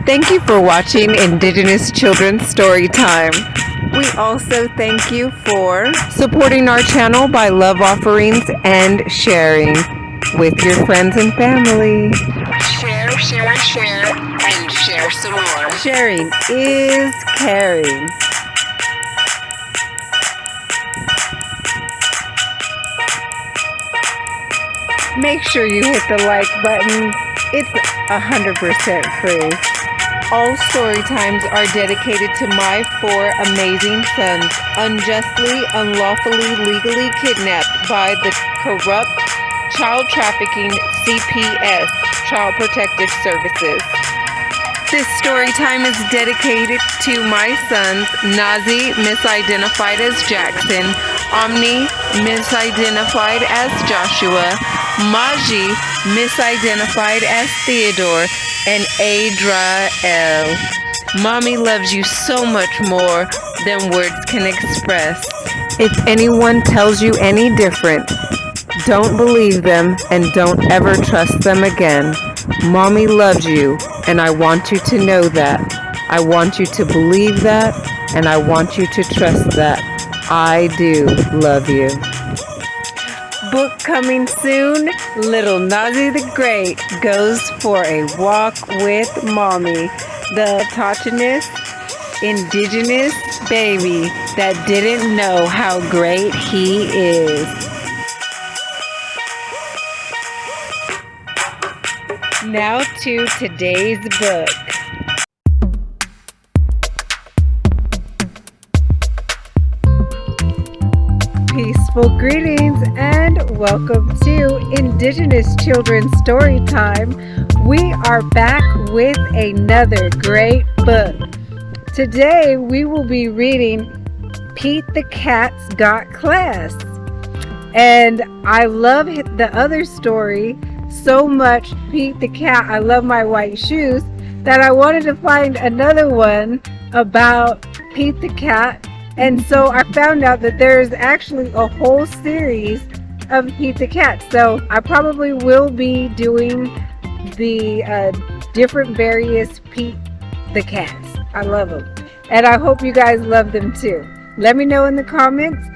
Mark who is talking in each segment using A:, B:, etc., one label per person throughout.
A: Thank you for watching Indigenous Children's Storytime. We also thank you for supporting our channel by love offerings and sharing with your friends and family.
B: Share, share, share, and share some more.
A: Sharing is caring. Make sure you hit the like button. It's 100% free. All story times are dedicated to my 4 amazing sons, unjustly, unlawfully, legally kidnapped by the corrupt child trafficking CPS, Child Protective Services. This story time is dedicated to my sons, Nazee, misidentified as Jaxon, Omni, misidentified as Joshua, Maji, misidentified as Theodore, and Adrael. Mommy loves you so much more than words can express. If anyone tells you any different, don't believe them and don't ever trust them again. Mommy loves you, and I want you to know that. I want you to believe that, and I want you to trust that. I do love you. Book coming soon. Little Nazee the Great goes for a walk with Mommy. The Autochthonous, Indigenous baby that didn't know how great he is. Now to today's book. Peaceful greetings and welcome to Indigenous Children's Storytime. We are back with another great book. Today we will be reading Pete the Cat's Got Class. And I love the other story so much, Pete the Cat, I love my white shoes, that I wanted to find another one about Pete the Cat. And so I found out that there's actually a whole series of Pete the Cat. So I probably will be doing the different various Pete the Cats. I love them. And I hope you guys love them too. Let me know in the comments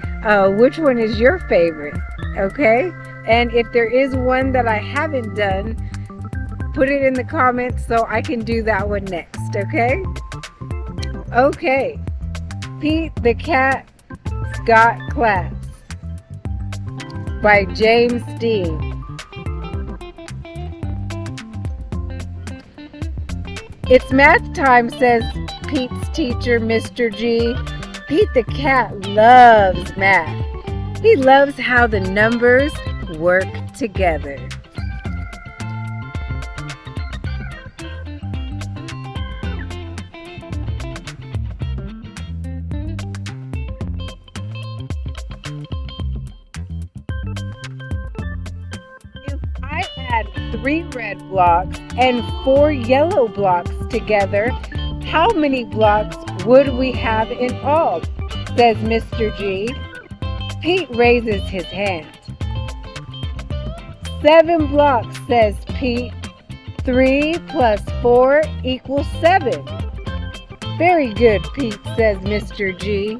A: which one is your favorite. Okay? And if there is one that I haven't done, put it in the comments so I can do that one next. Okay? Okay. Pete the Cat's Got Class by James Dean. It's math time, says Pete's teacher, Mr. G. Pete the Cat loves math. He loves how the numbers work together. If I add 3 red blocks and 4 yellow blocks together, how many blocks would we have in all? Says Mr. G. Pete raises his hand. 7 blocks, says Pete. 3 plus 4 equals 7. Very good, Pete, says Mr. G.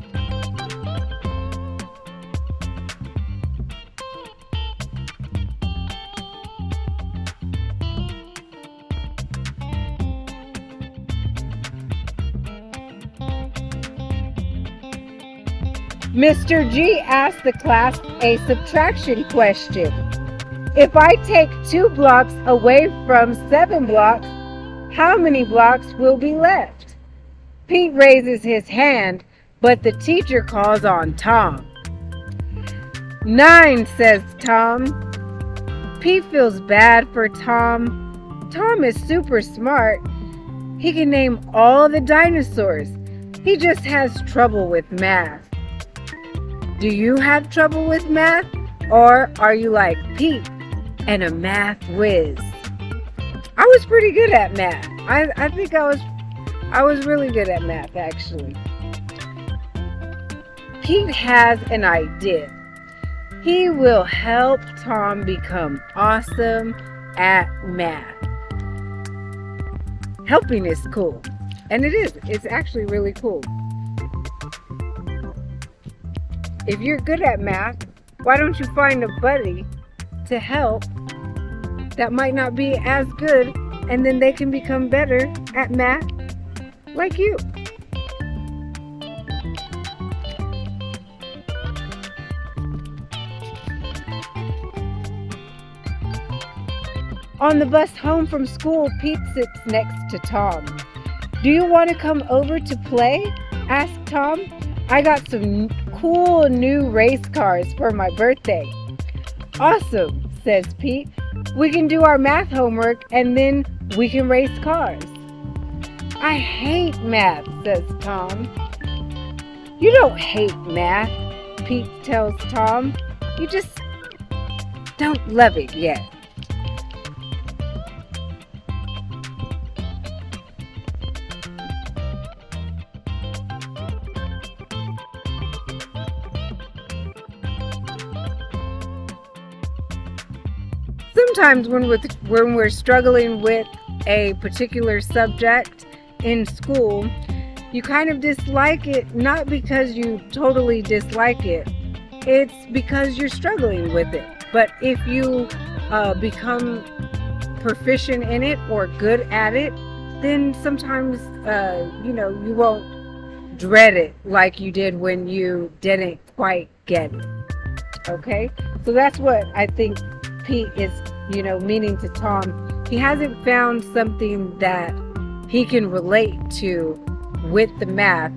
A: Mr. G asked the class a subtraction question. If I take 2 blocks away from 7 blocks, how many blocks will be left? Pete raises his hand, but the teacher calls on Tom. 9, says Tom. Pete feels bad for Tom. Tom is super smart. He can name all the dinosaurs. He just has trouble with math. Do you have trouble with math? Or are you like Pete and a math whiz? I was pretty good at math. I think I was really good at math, actually. Pete has an idea. He will help Tom become awesome at math. helping is cool. And it is. It's actually really cool. If you're good at math, why don't you find a buddy to help that might not be as good, and then they can become better at math like you. On the bus home from school, Pete sits next to Tom. "Do you want to come over to play?" asked Tom. "I got some cool new race cars for my birthday." "Awesome," says Pete. "We can do our math homework and then we can race cars." "I hate math," says Tom. "You don't hate math," Pete tells Tom. "You just don't love it yet." Sometimes when we're struggling with a particular subject in school, you kind of dislike it, not because you totally dislike it. It's because you're struggling with it. But if you become proficient in it or good at it, then sometimes, you won't dread it like you did when you didn't quite get it. Okay? So that's what I think Pete is, meaning to Tom. He hasn't found something that he can relate to with the math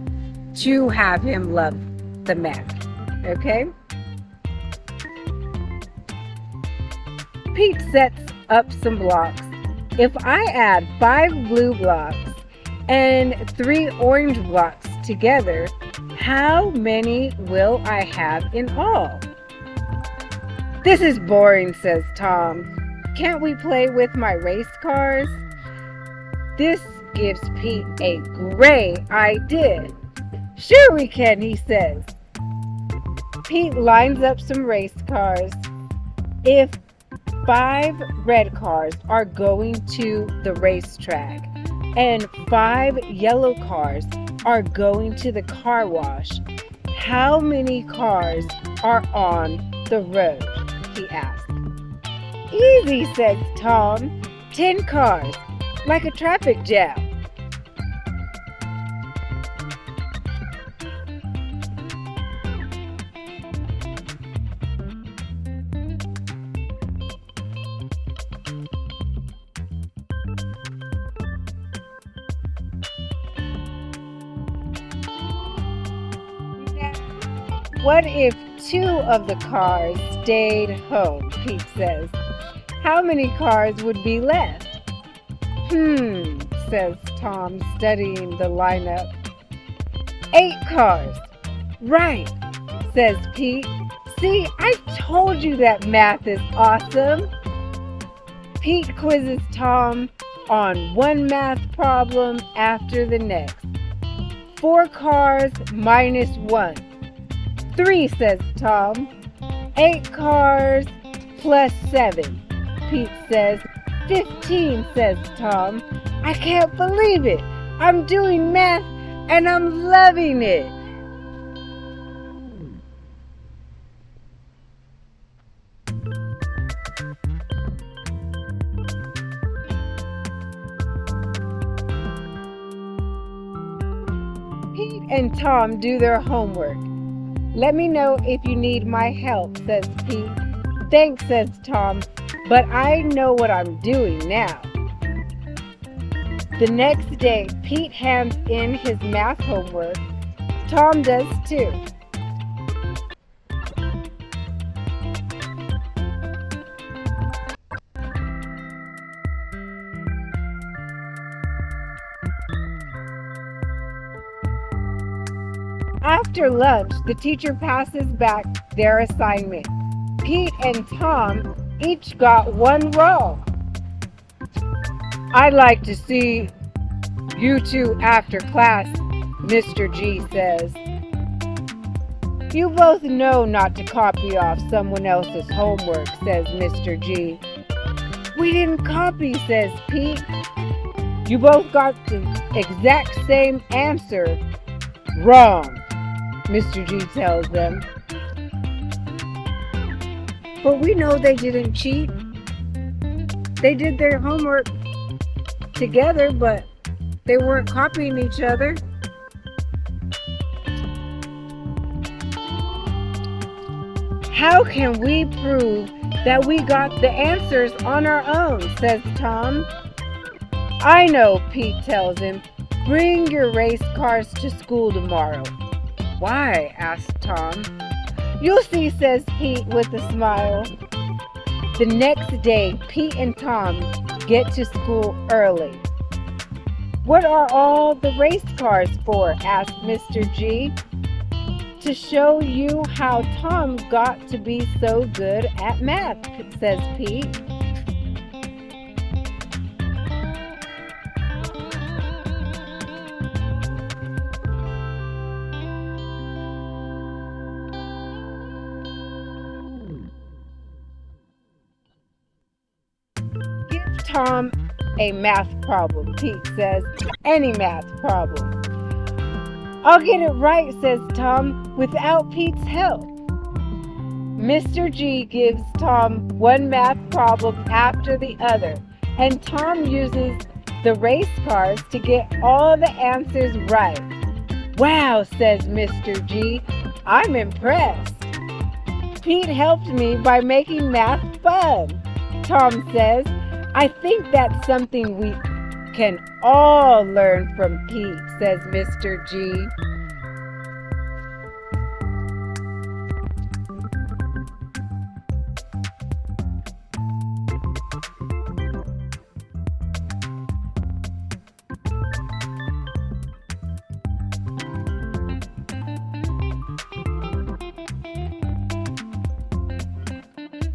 A: to have him love the math. Okay? Pete sets up some blocks. If I add 5 blue blocks and 3 orange blocks together, how many will I have in all? "This is boring," says Tom. "Can't we play with my race cars?" This gives Pete a great idea. "Sure we can," he says. Pete lines up some race cars. If 5 red cars are going to the racetrack and 5 yellow cars are going to the car wash, how many cars are on the road? He asked. "Easy," says Tom. 10 cars, like a traffic jam. "What if 2 of the cars stayed home?" Pete says. "How many cars would be left?" Says Tom, studying the lineup. 8 cars. "Right," says Pete. "See, I told you that math is awesome." Pete quizzes Tom on one math problem after the next. 4 cars minus 1. 3, says Tom. 8 cars plus 7. Pete says. 15, says Tom. "I can't believe it. I'm doing math and I'm loving it." Pete and Tom do their homework. "Let me know if you need my help," says Pete. "Thanks," says Tom, "but I know what I'm doing now." The next day, Pete hands in his math homework. Tom does too. After lunch, the teacher passes back their assignment. Pete and Tom each got 1 wrong. "I'd like to see you 2 after class," Mr. G says. "You both know not to copy off someone else's homework," says Mr. G. "We didn't copy," says Pete.
C: You both got the exact same answer wrong, Mr. G tells them. But we know they didn't cheat. They did their homework together, but they weren't copying each other. How can we prove that we got the answers on our own, says Tom. I know, Pete tells him. Bring your race cars to school tomorrow. Why? Asks Tom. You'll see, says Pete with a smile. The next day, Pete and Tom get to school early. What are all the race cars for? Asked Mr. G. To show you how Tom got to be so good at math, says Pete. Give Tom a math problem, Pete says. Any math problem. I'll get it right, says Tom, without Pete's help. Mr. G gives Tom one math problem after the other, and Tom uses the race cars to get all the answers right. Wow, says Mr. G, I'm impressed. Pete helped me by making math fun, Tom says. I think that's something we can all learn from Pete, says Mr. G.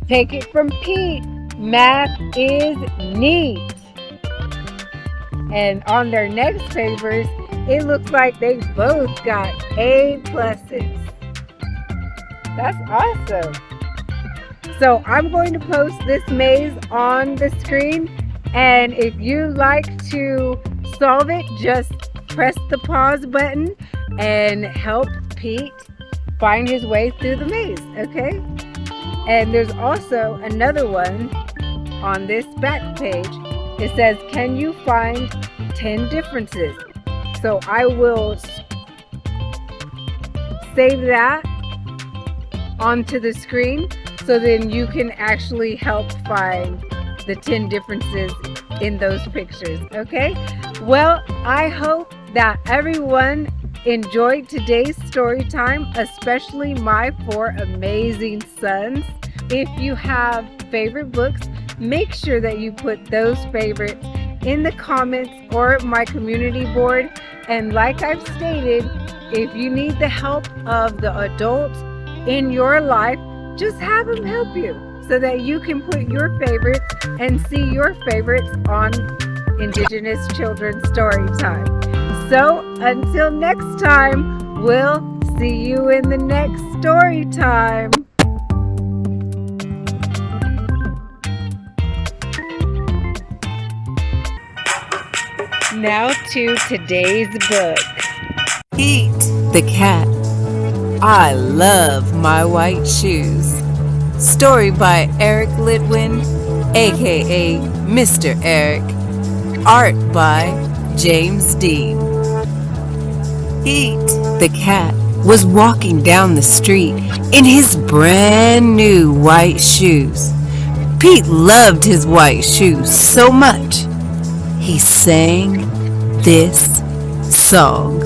C: Take it from Pete. Math is neat. And on their next papers, it looks like they both got A+. That's awesome. So I'm going to post this maze on the screen. And if you like to solve it, just press the pause button and help Pete find his way through the maze, okay? And there's also another one on this back page. It says, can you find 10 differences? So I will save that onto the screen so then you can actually help find the 10 differences in those pictures, okay? Well, I hope that everyone enjoyed today's story time, especially my 4 amazing sons. If you have favorite books, make sure that you put those favorites in the comments or my community board. And like I've stated, if you need the help of the adults in your life, just have them help you so that you can put your favorites and see your favorites on Indigenous Children's Storytime. So until next time, we'll see you in the next story time. Now to today's book.
A: Eat the Cat. I love my white shoes. Story by Eric Lidwin, aka Mr. Eric. Art by James Dean. Eat the Cat was walking down the street in his brand new white shoes. Pete loved his white shoes so much, he sang this song.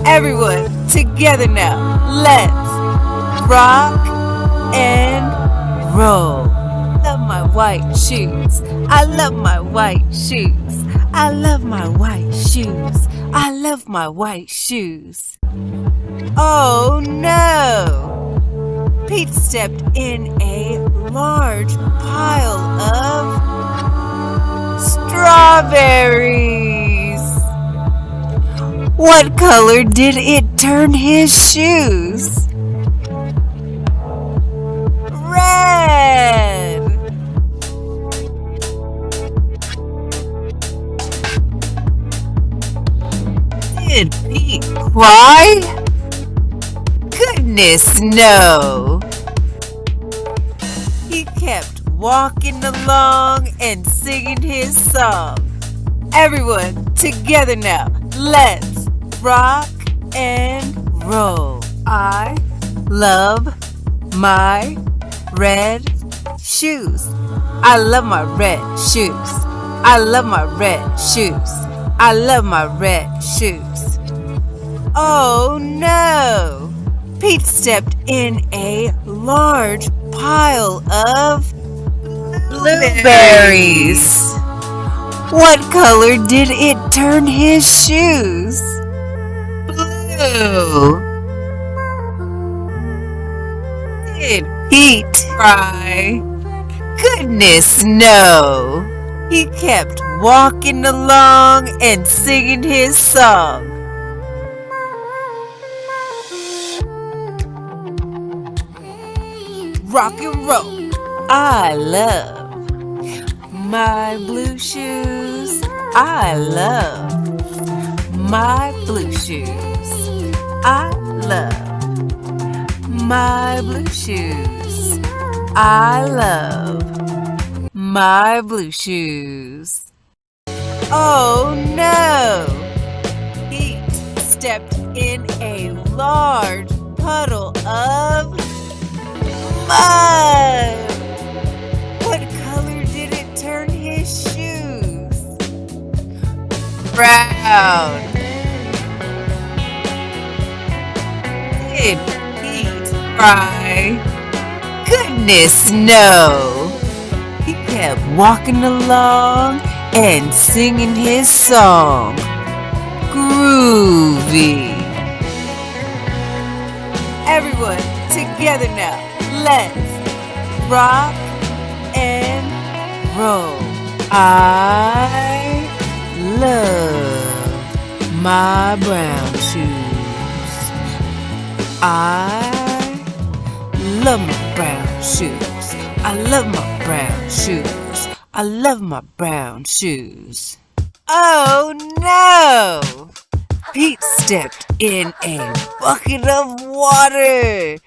A: Everyone, together now, let's rock and roll. Love my white shoes. I love my white shoes. I love my white shoes. I love my white shoes. Oh no! Pete stepped in a large pile of strawberries. What color did it turn his shoes? Red. Did Pete cry? Goodness, no. He kept walking along and singing his song. Everyone, together now. Let's rock and roll. I love my red shoes. I love my red shoes. I love my red shoes. I love my red shoes. Oh no! Pete stepped in a large pile of blueberries. What color did it turn his shoes? Blue. Did Pete cry? Goodness, no. He kept walking along and singing his song. Rock and roll. I love my blue shoes. I love my blue shoes. I love my blue shoes. I love my blue shoes. Oh no! Pete stepped in a large puddle of mud. What color did it turn his shoes? Brown. Did Pete cry? Goodness, no. He kept walking along and singing his song. Groovy. Everyone, together now. Let's rock and roll. I love my brown shoes. I love my brown shoes. I love my brown shoes. I love my brown shoes. Oh no! Pete stepped in a bucket of water.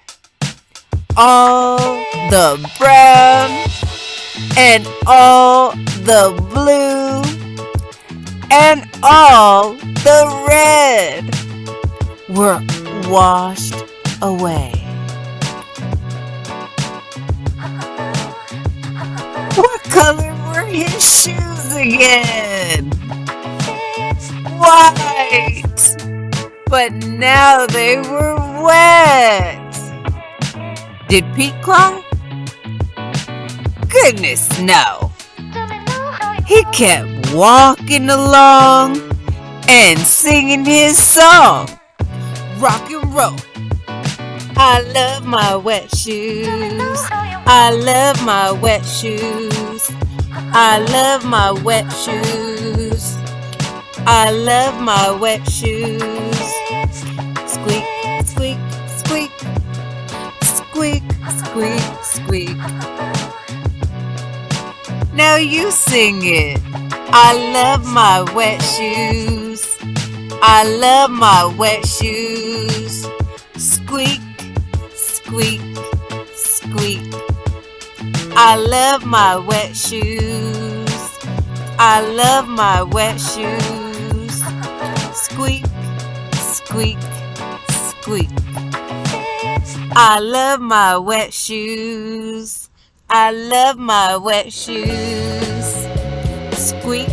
A: All the brown and all the blue and all the red were washed away. What color were his shoes again? White. But now they were wet. Did Pete cry? Goodness, no. He kept walking along and singing his song. Rock and roll. I love my wet shoes. I love my wet shoes. I love my wet shoes. I love my wet shoes. Squeak, squeak, squeak. Squeak, squeak, squeak. Now you sing it. I love my wet shoes. I love my wet shoes. Squeak, squeak, squeak. I love my wet shoes. I love my wet shoes. Squeak, squeak, squeak. I love my wet shoes. I love my wet shoes. Squeak,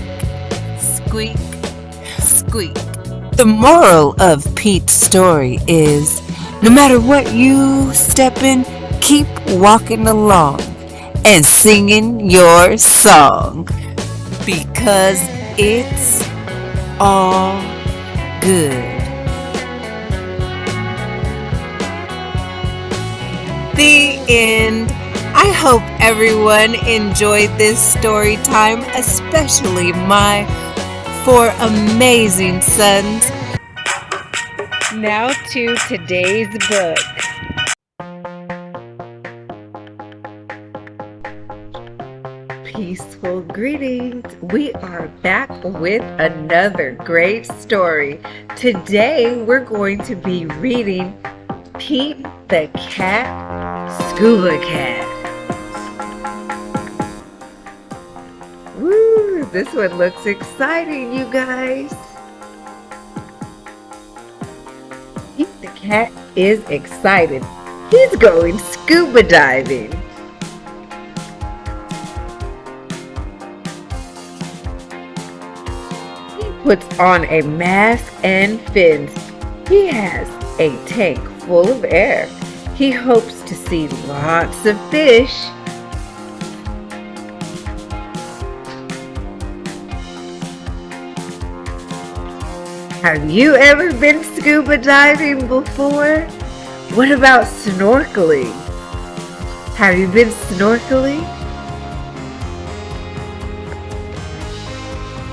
A: squeak, squeak. The moral of Pete's story is, no matter what you step in, keep walking along and singing your song, because it's all good. The end. I hope everyone enjoyed this story time, especially my 4 amazing sons.
C: Now to today's book. Peaceful
A: Greetings. We are back with another great story. Today we're going to be reading Pete the Cat Scuba Cat. Woo, this one looks exciting, you guys. Pete the Cat is excited. He's going scuba diving. Puts on a mask and fins. He has a tank full of air. He hopes to see lots of fish. Have you ever been scuba diving before? What about snorkeling? Have you been snorkeling?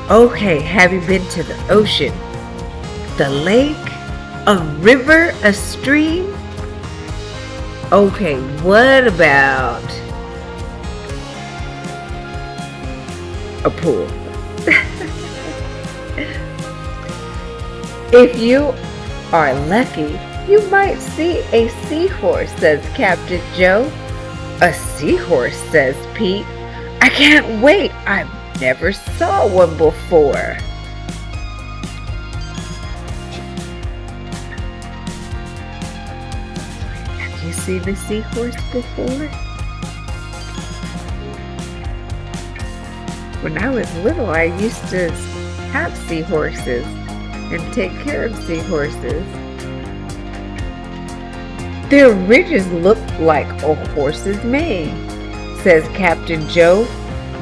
A: Okay, have you been to the ocean, the lake, a river, a stream? Okay, what about a pool? If you are lucky, you might see a seahorse, says Captain Joe. A seahorse, says Pete. I can't wait. I've never saw one before. Have you seen a seahorse before? When I was little, I used to have seahorses and take care of seahorses. Their ridges look like a horse's mane, says Captain Joe.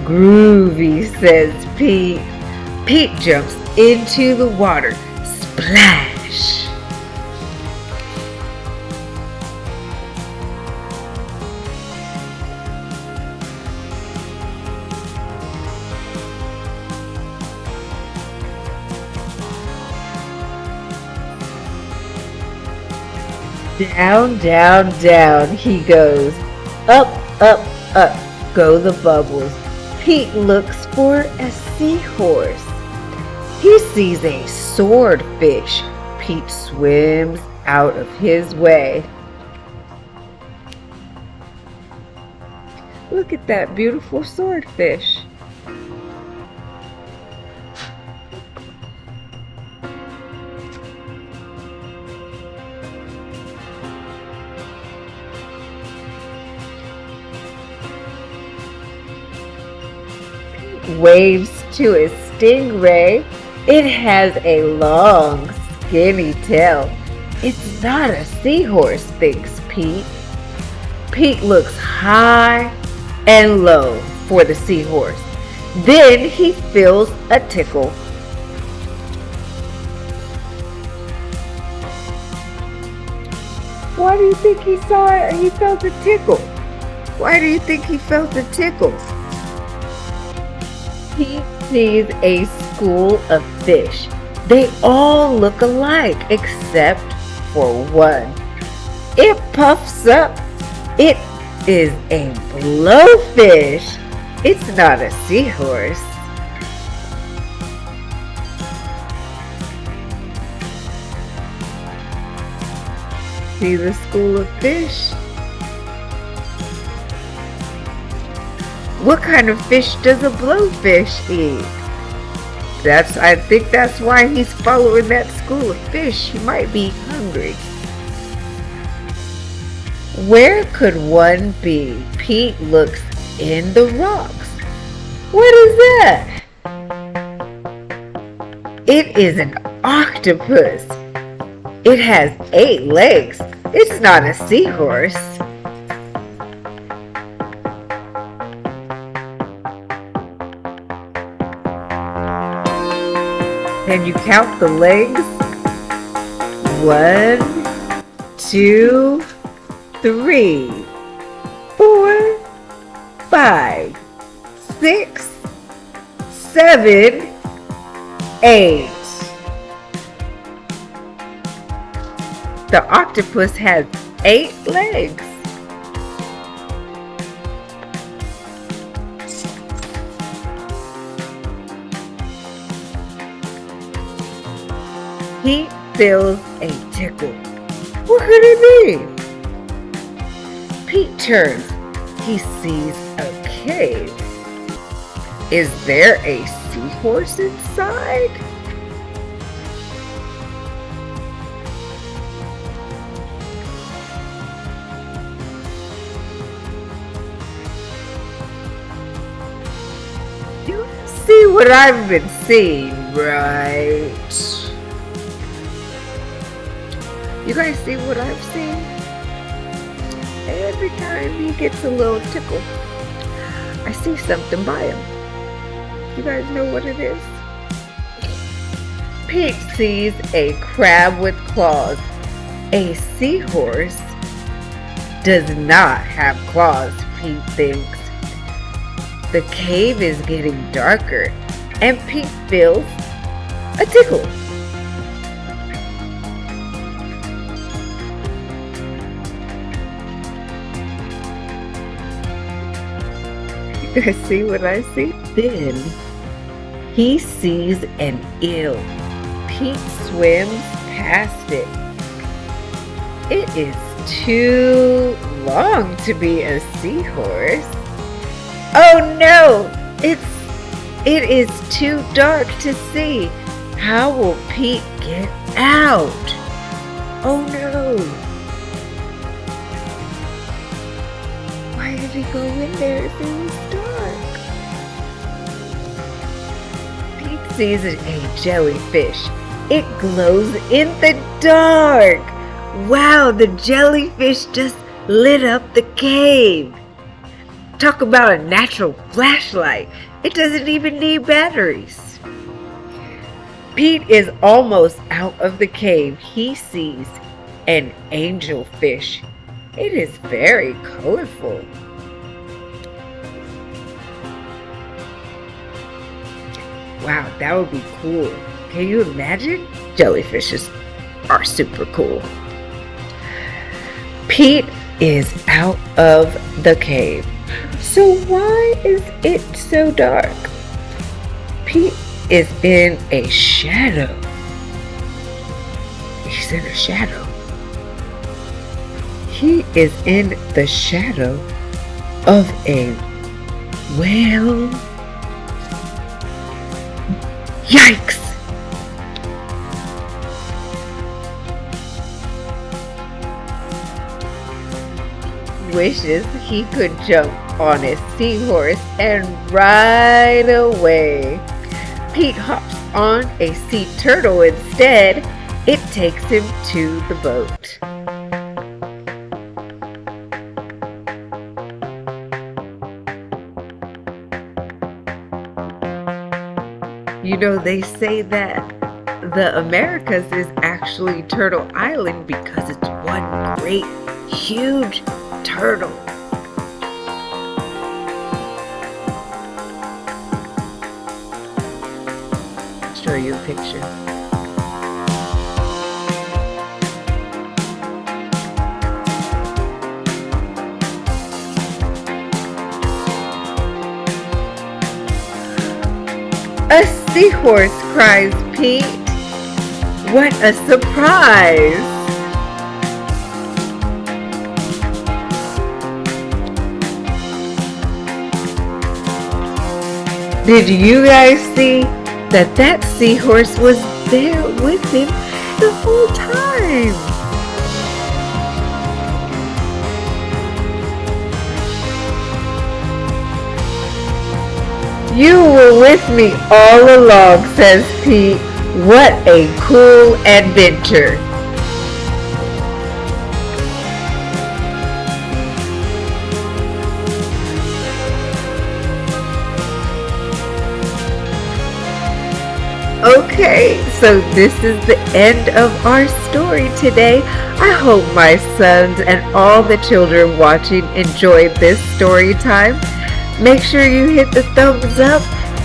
A: Groovy, says Pete. Pete jumps into the water. Splash! Down, down, down he goes. Up, up, up go the bubbles. Pete looks for a seahorse. He sees a swordfish. Pete swims out of his way. Look at that beautiful swordfish. Waves to a stingray. It has a long, skinny tail. It's not a seahorse, thinks Pete. Pete looks high and low for the seahorse. Then he feels a tickle. Why do you think he saw it and he felt a tickle? Why do you think he felt a tickle? He sees a school of fish. They all look alike except for one. It puffs up. It is a blowfish. It's not a seahorse. See the school of fish? What kind of fish does a blowfish eat? I think that's why he's following that school of fish. He might be hungry. Where could one be? Pete looks in the rocks. What is that? It is an octopus. It has 8 legs. It's not a seahorse. Can you count the legs? 1, 2, 3, 4, 5, 6, 7, 8. The octopus has 8 legs.
C: Pete feels a tickle. What could it be? Pete turns. He sees a cave. Is there a seahorse inside? You see what I've been seeing, right? You guys see what I've seen? Every time he gets a little tickle, I see something by him. You guys know what it is? Pete sees a crab with claws. A seahorse does not have claws, Pete thinks. The cave is getting darker, and Pete feels a tickle. You guys see what I see? Then he sees an eel. Pete swims past it. It is too long to be a seahorse. Oh no! It is too dark to see. How will Pete get out? Oh no! Why did he go in there if it was dark? Pete sees a jellyfish. It glows in the dark. Wow, the jellyfish just lit up the cave. Talk about a natural flashlight. It doesn't even need batteries. Pete is almost out of the cave. He sees an angelfish. It is very colorful. Wow, that would be cool. Can you imagine? Jellyfishes are super cool. Pete is out of the cave. So why is it so dark? Pete is in a shadow. He's in a shadow. He is in the shadow of a whale. Yikes! Wishes he could jump on a seahorse and ride away. Pete hops on a sea turtle instead. It takes him to the boat. You know, they say that the Americas is actually Turtle Island because it's one great, huge turtle. Show you a picture. A seahorse, cries Pete. What a surprise! Did you guys see that seahorse was there with him the whole time? You were with me all along, says Pete. What a cool adventure. Okay, so this is the end of our story today. I hope my sons and all the children watching enjoyed this story time. Make sure you hit the thumbs up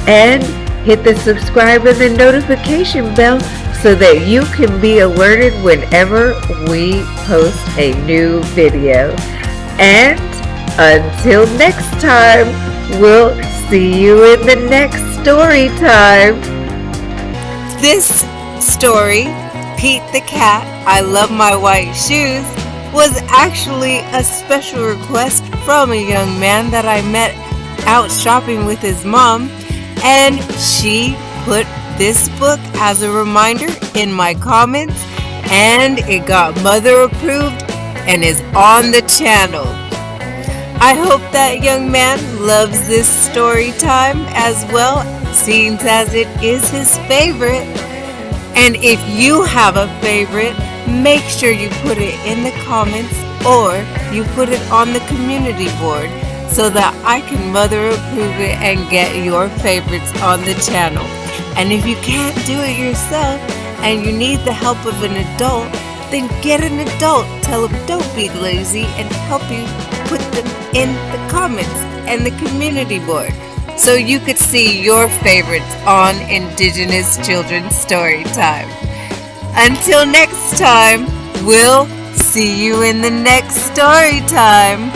C: and hit the subscribe and the notification bell so that you can be alerted whenever we post a new video. And until next time, we'll see you in the next story time.
A: This story Pete the Cat, I Love My White Shoes, was actually a special request from a young man that I met out shopping with his mom, and she put this book as a reminder in my comments, and it got mother approved and is on the channel. I hope that young man loves this story time as well, seeing as it is his favorite. And if you have a favorite, make sure you put it in the comments or you put it on the community board so that I can mother approve it and get your favorites on the channel. And if you can't do it yourself and you need the help of an adult, then get an adult. Tell them don't be lazy and help you put them in the comments and the community board so you could see your favorites on Indigenous Children's Storytime. Until next time, we'll see you in the next story time.